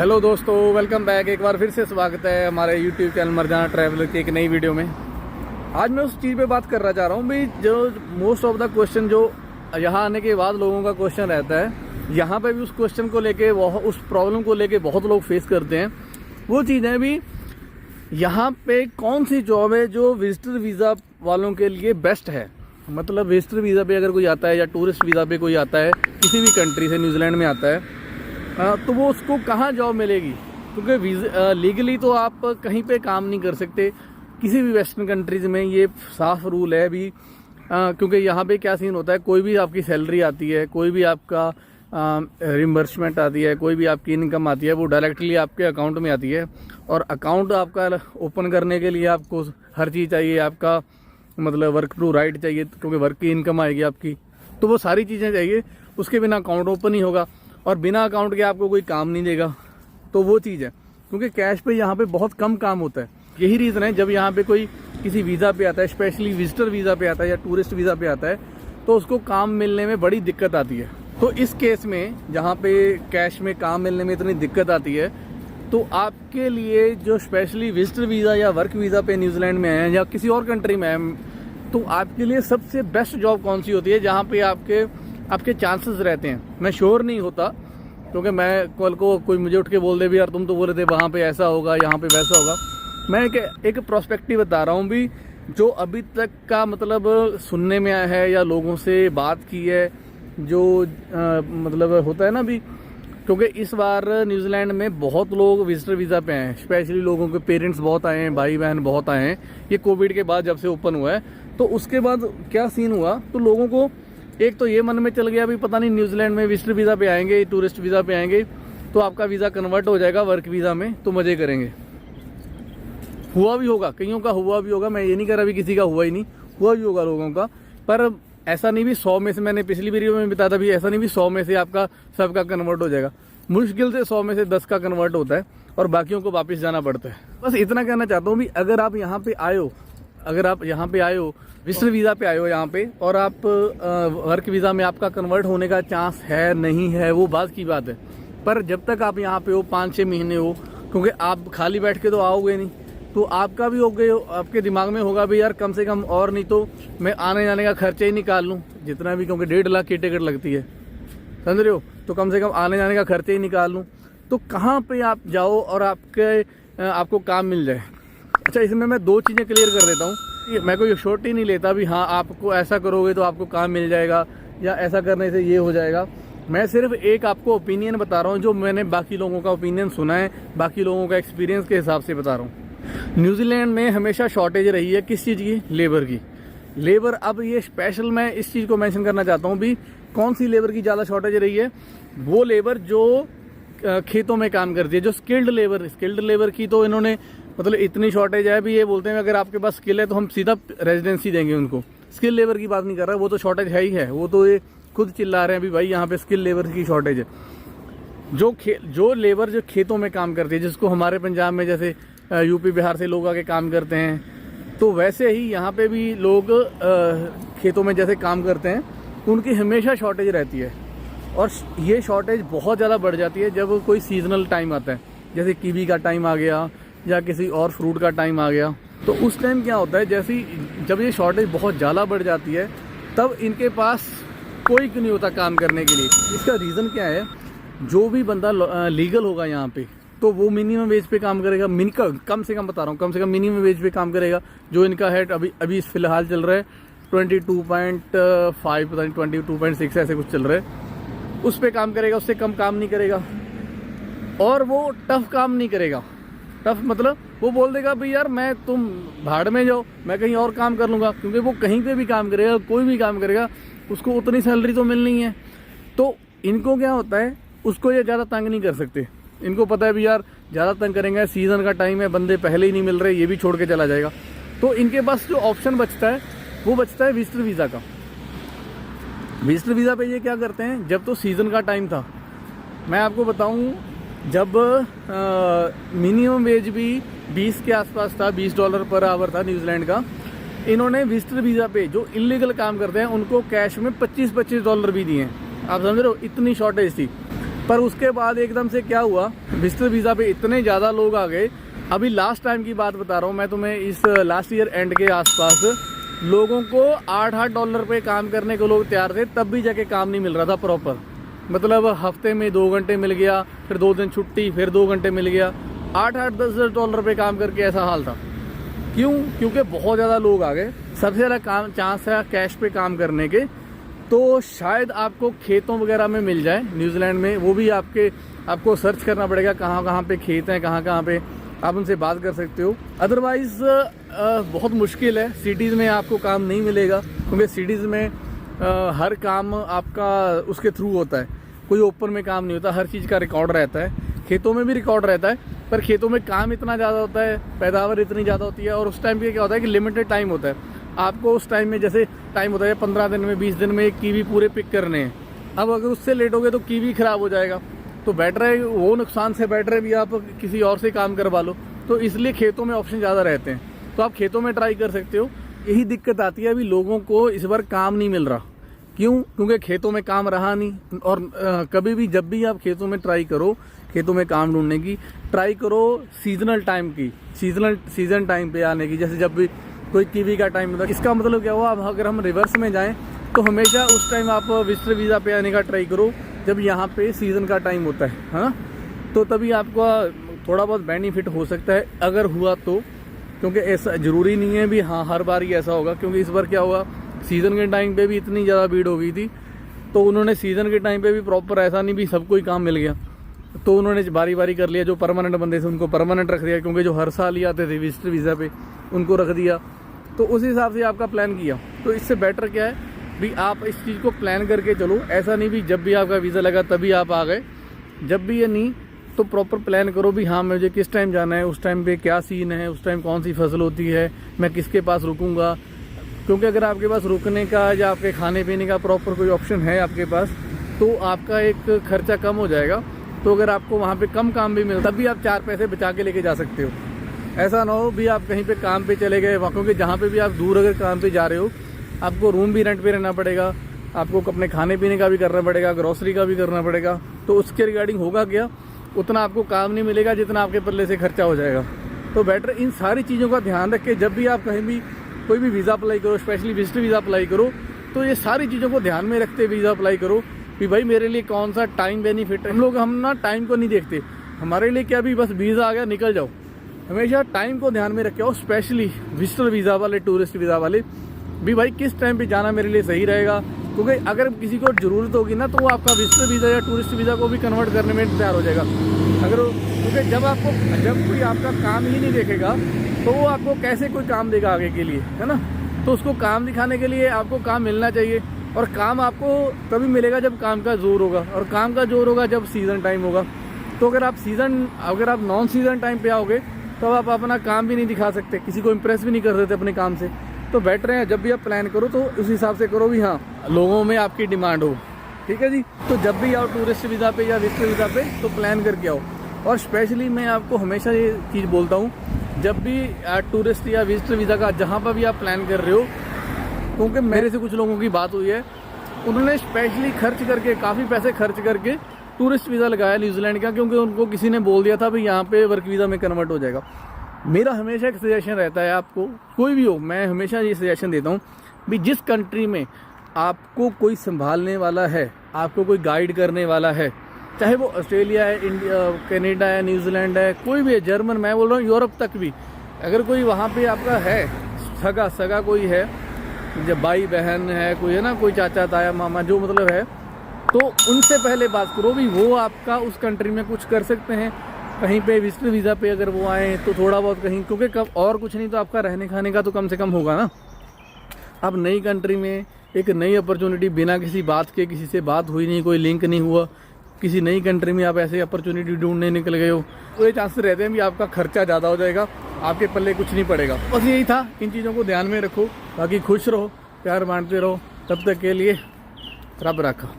Hello दोस्तों, welcome back. एक बार फिर से स्वागत है हमारे यूट्यूब चैनल मर्जाना ट्रैवलर की एक नई वीडियो में। आज मैं उस चीज़ पे बात करना चाह रहा हूँ भाई, जो मोस्ट ऑफ द क्वेश्चन जो यहाँ आने के बाद लोगों का क्वेश्चन रहता है, यहाँ पे भी उस क्वेश्चन को लेके उस प्रॉब्लम को लेके बहुत लोग फेस करते हैं। वो चीज़ है भी, यहाँ पे कौन सी जॉब है जो विजिटर वीज़ा वालों के लिए बेस्ट है। मतलब विजिटर वीज़ा पे अगर कोई आता है या टूरिस्ट वीज़ा पे कोई आता है, किसी भी कंट्री से, न्यूजीलैंड में आता है, तो वो उसको कहाँ जॉब मिलेगी। क्योंकि लीगली तो आप कहीं पे काम नहीं कर सकते किसी भी वेस्टर्न कंट्रीज़ में, ये साफ रूल है भी। क्योंकि यहाँ पे क्या सीन होता है, कोई भी आपकी सैलरी आती है, कोई भी आपका रिम्बर्समेंट आती है, कोई भी आपकी इनकम आती है, वो डायरेक्टली आपके अकाउंट में आती है। और अकाउंट आपका ओपन करने के लिए आपको हर चीज़ चाहिए, आपका मतलब वर्क टू राइट चाहिए, क्योंकि वर्क की इनकम आएगी आपकी, तो वो सारी चीज़ें चाहिए। उसके बिना अकाउंट ओपन ही होगा, और बिना अकाउंट के आपको कोई काम नहीं देगा। तो वो चीज़ है, क्योंकि कैश पे यहाँ पे बहुत कम काम होता है। यही रीज़न है, जब यहाँ पे कोई किसी वीज़ा पे आता है, स्पेशली विजिटर वीज़ा पे आता है या टूरिस्ट वीज़ा पे आता है, तो उसको काम मिलने में बड़ी दिक्कत आती है। तो इस केस में जहाँ पे कैश में काम मिलने में इतनी दिक्कत आती है, तो आपके लिए जो स्पेशली विजिटर वीज़ा या वर्क वीज़ा पे न्यूजीलैंड में है या किसी और कंट्री में है, तो आपके लिए सबसे बेस्ट जॉब कौन सी होती है, जहाँ पे आपके चांसेस रहते हैं। मैं श्योर नहीं होता, क्योंकि मैं कल को कोई मुझे उठ के बोल दे भी यार तुम तो बोल रहे थे वहाँ पे ऐसा होगा, यहाँ पे वैसा होगा। मैं एक प्रोस्पेक्टिव बता रहा हूँ भी, जो अभी तक का मतलब सुनने में आया है या लोगों से बात की है, जो मतलब होता है ना भी। क्योंकि इस बार न्यूजीलैंड में बहुत लोग विजिटर वीज़ा पे हैं, स्पेशली लोगों के पेरेंट्स बहुत आए हैं, भाई बहन बहुत आए हैं। ये कोविड के बाद जब से ओपन हुआ है, तो उसके बाद क्या सीन हुआ, तो लोगों को एक तो ये मन में चल गया भी पता नहीं न्यूजीलैंड में विजिटर वीज़ा पे आएंगे, टूरिस्ट वीज़ा पे आएंगे, तो आपका वीज़ा कन्वर्ट हो जाएगा वर्क वीज़ा में, तो मज़े करेंगे। हुआ भी होगा, कईयों का हुआ भी होगा, मैं ये नहीं कह रहा भी किसी का हुआ ही नहीं, हुआ भी होगा लोगों का। पर ऐसा नहीं भी 100 में से, मैंने पिछली वीडियो में बताया था भी, ऐसा नहीं भी 100 में से आपका सबका कन्वर्ट हो जाएगा। मुश्किल से 100 में से 10 का कन्वर्ट होता है, और बाकियों को वापस जाना पड़ता है। बस इतना कहना चाहता हूँ भी, अगर आप यहाँ पे आए हो, विजिटर वीज़ा पे आए हो यहाँ पे, और आप वर्क वीज़ा में आपका कन्वर्ट होने का चांस है नहीं है, वो बात की बात है। पर जब तक आप यहाँ पे हो, 5-6 महीने हो, क्योंकि आप खाली बैठ के तो आओगे नहीं, तो आपका भी हो गए, आपके दिमाग में होगा भी यार कम से कम और नहीं तो मैं आने जाने का खर्चा ही निकाल लूँ जितना भी, क्योंकि 1.5 लाख की टिकट लगती है, समझ रहे हो, तो कम से कम आने जाने का खर्चा ही निकाल लूँ। तो कहाँ पे आप जाओ और आपको काम मिल जाए। अच्छा, इसमें मैं 2 चीज़ें क्लियर कर देता हूँ। मैं कोई श्योरिटी नहीं लेता भी हाँ आपको ऐसा करोगे तो आपको काम मिल जाएगा, या ऐसा करने से ये हो जाएगा। मैं सिर्फ एक आपको ओपिनियन बता रहा हूँ, जो मैंने बाकी लोगों का ओपिनियन सुना है, बाकी लोगों का एक्सपीरियंस के हिसाब से बता रहा हूँ। न्यूजीलैंड में हमेशा शॉर्टेज रही है, किस चीज़ की? लेबर की। लेबर, अब ये स्पेशल मैं इस चीज़ को मेंशन करना चाहता हूँ भी, कौन सी लेबर की ज़्यादा शॉर्टेज रही है? वो लेबर जो खेतों में काम करती है, जो स्किल्ड लेबर की तो इन्होंने मतलब इतनी शॉर्टेज है भी, ये बोलते हैं अगर आपके पास स्किल है तो हम सीधा रेजिडेंसी देंगे उनको। स्किल लेबर की बात नहीं कर रहा, वो तो शॉर्टेज है ही है, वो तो ये खुद चिल्ला रहे हैं भी भाई यहाँ पे स्किल लेबर की शॉर्टेज है। जो लेबर जो खेतों में काम करती है, जिसको हमारे पंजाब में जैसे यूपी बिहार से लोग आके काम करते हैं, तो वैसे ही यहाँ पे भी लोग खेतों में जैसे काम करते हैं, उनकी हमेशा शॉर्टेज रहती है। और ये शॉर्टेज बहुत ज़्यादा बढ़ जाती है जब कोई सीजनल टाइम आता है, जैसे कीवी का टाइम आ गया या किसी और फ्रूट का टाइम आ गया। तो उस टाइम क्या होता है, जैसे जब ये शॉर्टेज बहुत ज़्यादा बढ़ जाती है, तब इनके पास कोई नहीं होता काम करने के लिए। इसका रीज़न क्या है, जो भी बंदा लीगल होगा यहाँ पे, तो वो मिनिमम वेज पे काम करेगा। कम से कम बता रहा हूँ, कम से कम मिनिमम वेज पे काम करेगा। जो इनका है अभी फिलहाल चल रहा है 22.5, पता नहीं 22.6 ऐसे कुछ चल रहा है, उस पे काम करेगा, उससे कम काम नहीं करेगा। और वो टफ काम नहीं करेगा। टफ मतलब वो बोल देगा भाई यार तुम भाड़ में जाओ, मैं कहीं और काम कर लूँगा, क्योंकि वो कहीं पे भी काम करेगा, कोई भी काम करेगा, उसको उतनी सैलरी तो मिलनी है। तो इनको क्या होता है, उसको ये ज़्यादा तंग नहीं कर सकते। इनको पता है भी यार ज़्यादा तंग करेंगे, सीज़न का टाइम है, बंदे पहले ही नहीं मिल रहे, ये भी छोड़ के चला जाएगा। तो इनके पास जो ऑप्शन बचता है, वो बचता है विजिटर वीज़ा का। विजिटर वीज़ा पे ये क्या करते हैं, जब तो सीज़न का टाइम था, मैं आपको बताऊं, जब मिनिमम वेज भी 20 के आसपास था, $20 पर आवर था न्यूजीलैंड का, इन्होंने विजिटर वीज़ा पे जो इलीगल काम करते हैं उनको कैश में $25 भी दिए हैं। आप समझ रहे हो, इतनी शॉर्टेज थी। पर उसके बाद एकदम से क्या हुआ, विजिटर वीज़ा पे इतने ज़्यादा लोग आ गए। अभी लास्ट टाइम की बात बता रहा हूँ मैं तुम्हें, इस लास्ट ईयर एंड के आसपास लोगों को $8 पे काम करने को लोग तैयार थे, तब भी जाके काम नहीं मिल रहा था प्रॉपर। मतलब हफ्ते में 2 घंटे मिल गया, फिर 2 दिन छुट्टी, फिर 2 घंटे मिल गया, $8-10 पे काम करके ऐसा हाल था। क्यों? क्योंकि बहुत ज़्यादा लोग आ गए। सबसे ज़्यादा काम चांस है कैश पे काम करने के, तो शायद आपको खेतों वगैरह में मिल जाए न्यूजीलैंड में। वो भी आपको सर्च करना पड़ेगा कहाँ कहाँ पे खेत हैं, कहाँ कहाँ पे आप उनसे बात कर सकते हो। अदरवाइज़ बहुत मुश्किल है, सिटीज़ में आपको काम नहीं मिलेगा, क्योंकि सिटीज़ में हर काम आपका उसके थ्रू होता है, कोई ओपन में काम नहीं होता, हर चीज़ का रिकॉर्ड रहता है। खेतों में भी रिकॉर्ड रहता है, पर खेतों में काम इतना ज़्यादा होता है, पैदावार इतनी ज़्यादा होती है, और उस टाइम पे क्या होता है कि लिमिटेड टाइम होता है। आपको उस टाइम में जैसे टाइम होता है 15 दिन में, 20 दिन में एक कीवी पूरे पिक करने हैं। अब अगर उससे लेट हो गए तो कीवी ख़राब हो जाएगा, तो बेटर है वो नुकसान से बेटर है भी आप किसी और से काम करवा लो। तो इसलिए खेतों में ऑप्शन ज़्यादा रहते हैं, तो आप खेतों में ट्राई कर सकते हो। यही दिक्कत आती है, अभी लोगों को इस बार काम नहीं मिल रहा। क्यों? क्योंकि खेतों में काम रहा नहीं। और कभी भी जब भी आप खेतों में ट्राई करो, खेतों में काम ढूंढने की ट्राई करो सीजनल टाइम की, सीजन टाइम पे आने की। जैसे जब भी कोई कीवी का टाइम होता है, इसका मतलब क्या हुआ, अब अगर हम रिवर्स में जाएं तो हमेशा उस टाइम आप विजिटर वीज़ा पे आने का ट्राई करो जब यहाँ पे सीज़न का टाइम होता है ना, तो तभी आपको थोड़ा बहुत बेनिफिट हो सकता है अगर हुआ तो। क्योंकि ऐसा ज़रूरी नहीं है भी हाँ हर बार ही ऐसा होगा, क्योंकि इस बार क्या हुआ, सीज़न के टाइम पे भी इतनी ज़्यादा भीड़ हो गई थी, तो उन्होंने सीज़न के टाइम पे भी प्रॉपर ऐसा नहीं भी सबको ही काम मिल गया, तो उन्होंने बारी बारी कर लिया। जो परमानेंट बंदे थे उनको परमानेंट रख दिया, क्योंकि जो हर साल ही आते थे विजिटर वीज़ा पे उनको रख दिया। तो उस हिसाब से आपका प्लान किया। तो इससे बेटर क्या है भी आप इस चीज़ को प्लान करके चलो। ऐसा नहीं भी जब भी आपका वीज़ा लगा तभी आप आ गए, जब भी ये नहीं, तो प्रॉपर प्लान करो भी हाँ मुझे किस टाइम जाना है, उस टाइम पे क्या सीन है, उस टाइम कौन सी फसल होती है, मैं किसके पास रुकूंगा। क्योंकि अगर आपके पास रुकने का या आपके खाने पीने का प्रॉपर कोई ऑप्शन है आपके पास, तो आपका एक खर्चा कम हो जाएगा। तो अगर आपको वहाँ पे कम काम भी मिलता, तब भी आप 4 पैसे बचा के लेके जा सकते हो। ऐसा ना हो भी आप कहीं पे काम पे चले गए, क्योंकि जहाँ पे भी आप दूर अगर काम पे जा रहे हो, आपको रूम भी रेंट पे रहना पड़ेगा, आपको अपने खाने पीने का भी करना पड़ेगा, ग्रोसरी का भी करना पड़ेगा। तो उसके रिगार्डिंग होगा क्या, उतना आपको काम नहीं मिलेगा जितना आपके पल्ले से खर्चा हो जाएगा। तो बेटर इन सारी चीज़ों का ध्यान रख के जब भी आप कहीं भी कोई भी वीज़ा अप्लाई करो, स्पेशली विजिटर वीज़ा अप्लाई करो, तो ये सारी चीज़ों को ध्यान में रखते वीज़ा अप्लाई करो कि भाई मेरे लिए कौन सा टाइम बेनिफिट है। हम ना टाइम को नहीं देखते, हमारे लिए क्या भी बस वीज़ा आ गया निकल जाओ। हमेशा टाइम को ध्यान में रखे, और स्पेशली विजिटर वीज़ा वाले, टूरिस्ट वीज़ा वाले भी भाई किस टाइम पे जाना मेरे लिए सही रहेगा। क्योंकि अगर किसी को ज़रूरत होगी ना, तो वो आपका विजिटर वीज़ा या टूरिस्ट वीज़ा को भी कन्वर्ट करने में तैयार हो जाएगा। क्योंकि जब कोई आपका काम ही नहीं देखेगा, तो वो आपको कैसे कोई काम देगा आगे के लिए, है ना। तो उसको काम दिखाने के लिए आपको काम मिलना चाहिए, और काम आपको तभी मिलेगा जब काम का जोर होगा, और काम का जोर होगा जब सीज़न टाइम होगा। तो अगर आप नॉन सीज़न टाइम पे आओगे, तो आप अपना काम भी नहीं दिखा सकते, किसी को इम्प्रेस भी नहीं कर सकते अपने काम से। तो बेटर है जब भी आप प्लान करो तो उस हिसाब से करो भी हाँ लोगों में आपकी डिमांड हो। ठीक है जी। तो जब भी आओ टूरिस्ट वीज़ा पे या विजिटर वीज़ा पे, तो प्लान करके आओ। और स्पेशली मैं आपको हमेशा ये चीज़ बोलता हूँ, जब भी टूरिस्ट या विजिटर वीज़ा का जहाँ पर भी आप प्लान कर रहे हो, क्योंकि मेरे से कुछ लोगों की बात हुई है, उन्होंने स्पेशली खर्च करके, काफ़ी पैसे खर्च करके टूरिस्ट वीज़ा लगाया न्यूजीलैंड का, क्योंकि उनको किसी ने बोल दिया था भाई यहाँ पे वर्क वीज़ा में कन्वर्ट हो जाएगा। मेरा हमेशा एक सजेशन रहता है, आपको कोई भी हो, मैं हमेशा ये सजेशन देता हूँ भी जिस कंट्री में आपको कोई संभालने वाला है, आपको कोई गाइड करने वाला है, चाहे वो ऑस्ट्रेलिया है, इंडिया, कनाडा है, न्यूजीलैंड है, कोई भी है, जर्मन, मैं बोल रहा हूँ यूरोप तक भी, अगर कोई वहाँ पे आपका है सगा कोई है, जब भाई बहन है, कोई है ना, कोई चाचा ताया मामा जो मतलब है, तो उनसे पहले बात करो भी वो आपका उस कंट्री में कुछ कर सकते हैं। कहीं पे विजिटर वीज़ा पे अगर वो आए तो थोड़ा बहुत कहीं, क्योंकि कब और कुछ नहीं तो आपका रहने खाने का तो कम से कम होगा ना। अब नई कंट्री में एक नई अपॉर्चुनिटी, बिना किसी बात के, किसी से बात हुई नहीं, कोई लिंक नहीं हुआ, किसी नई कंट्री में आप ऐसे अपॉर्चुनिटी ढूंढने निकल गए हो, तो ये चांसेस रहते हैं कि आपका खर्चा ज़्यादा हो जाएगा, आपके पल्ले कुछ नहीं पड़ेगा। बस यही था, इन चीज़ों को ध्यान में रखो, बाकी खुश रहो, प्यार बांटते रहो। तब तक के लिए रब रखा।